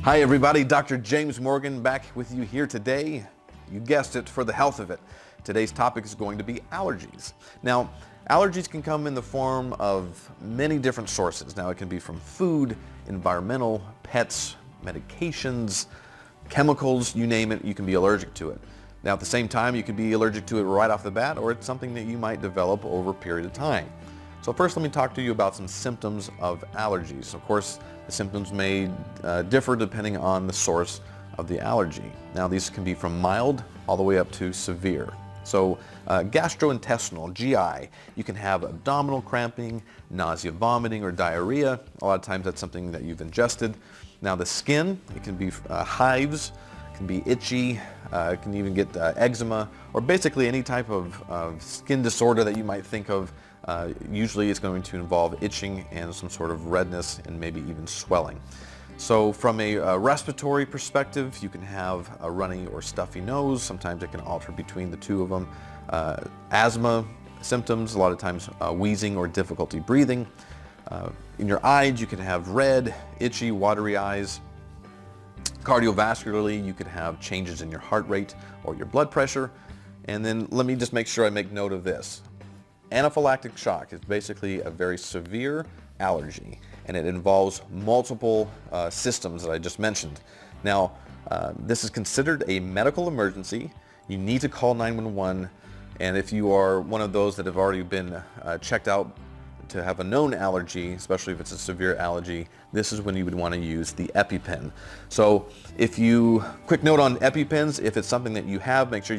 Hi everybody, Dr. James Morgan back with you here today. You guessed it, for the health of it. Today's topic is going to be allergies. Now, allergies can come in the form of many different sources. Now, it can be from food, environmental, pets, medications, chemicals, you name it, you can be allergic to it. Now, at the same time, you can be allergic to it right off the bat, or it's something that you might develop over a period of time. So first, let me talk to you about some symptoms of allergies. Of course, the symptoms may differ depending on the source of the allergy. Now, these can be from mild all the way up to severe. So gastrointestinal, GI, you can have abdominal cramping, nausea, vomiting, or diarrhea. A lot of times that's something that you've ingested. Now, the skin, it can be hives, it can be itchy, it can even get eczema, or basically any type of skin disorder that you might think of. Usually it's going to involve itching and some sort of redness and maybe even swelling. So from a respiratory perspective, you can have a runny or stuffy nose. Sometimes it can alter between the two of them. Asthma symptoms, a lot of times wheezing or difficulty breathing. In your eyes, you can have red, itchy, watery eyes. Cardiovascularly, you could have changes in your heart rate or your blood pressure. And then let me just make sure I make note of this. Anaphylactic shock is basically a very severe allergy, and it involves multiple systems that I just mentioned. Now, this is considered a medical emergency. You need to call 911, and if you are one of those that have already been checked out to have a known allergy, especially if it's a severe allergy, this is when you would want to use the EpiPen. So quick note on EpiPens, if it's something that you have, make sure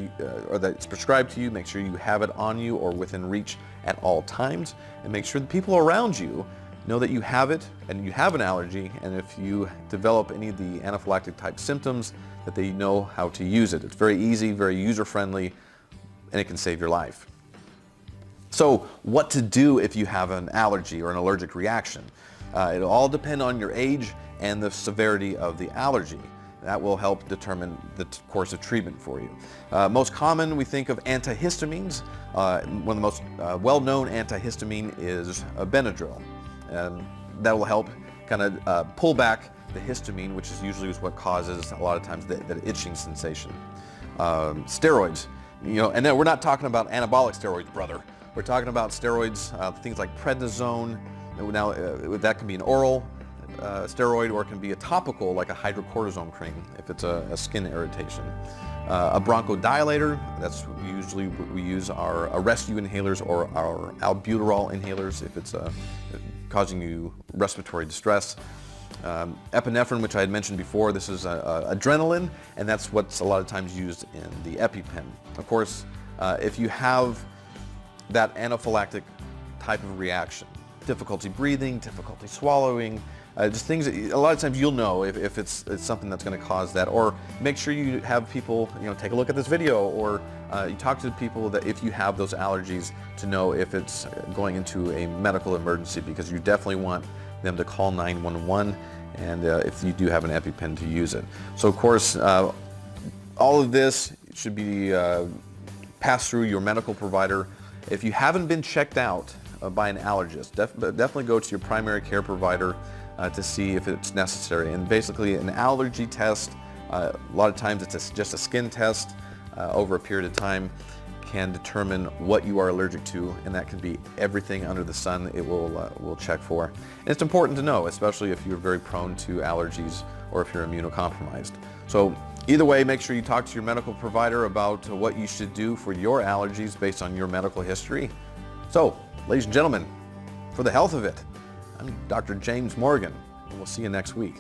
or that it's prescribed to you, make sure you have it on you or within reach at all times, and make sure the people around you know that you have it and you have an allergy, and if you develop any of the anaphylactic type symptoms, that they know how to use it. It's very easy, very user-friendly, and it can save your life. So what to do if you have an allergy or an allergic reaction? It'll all depend on your age and the severity of the allergy. That will help determine the course of treatment for you. Most common, we think of antihistamines. One of the most well-known antihistamine is Benadryl. And that will help kind of pull back the histamine, which is usually what causes a lot of times that itching sensation. Steroids, and then we're not talking about anabolic steroids, brother. We're talking about steroids, things like prednisone. Now, that can be an oral steroid, or it can be a topical, like a hydrocortisone cream, if it's a skin irritation. A bronchodilator, that's usually we use our rescue inhalers or our albuterol inhalers if it's causing you respiratory distress. Epinephrine, which I had mentioned before, this is adrenaline, and that's what's a lot of times used in the EpiPen. Of course, if you have that anaphylactic type of reaction, difficulty breathing, difficulty swallowing, just things that a lot of times you'll know if it's something that's going to cause that. Or make sure you have people, take a look at this video, or you talk to people that if you have those allergies to know if it's going into a medical emergency, because you definitely want them to call 911, and if you do have an EpiPen, to use it. So of course, all of this should be passed through your medical provider. If you haven't been checked out by an allergist, definitely go to your primary care provider to see if it's necessary. And basically, an allergy test, a lot of times it's just a skin test over a period of time, can determine what you are allergic to, and that can be everything under the sun. It will check for. And it's important to know, especially if you're very prone to allergies or if you're immunocompromised. So either way, make sure you talk to your medical provider about what you should do for your allergies based on your medical history. So, ladies and gentlemen, for the health of it, I'm Dr. James Morgan, and we'll see you next week.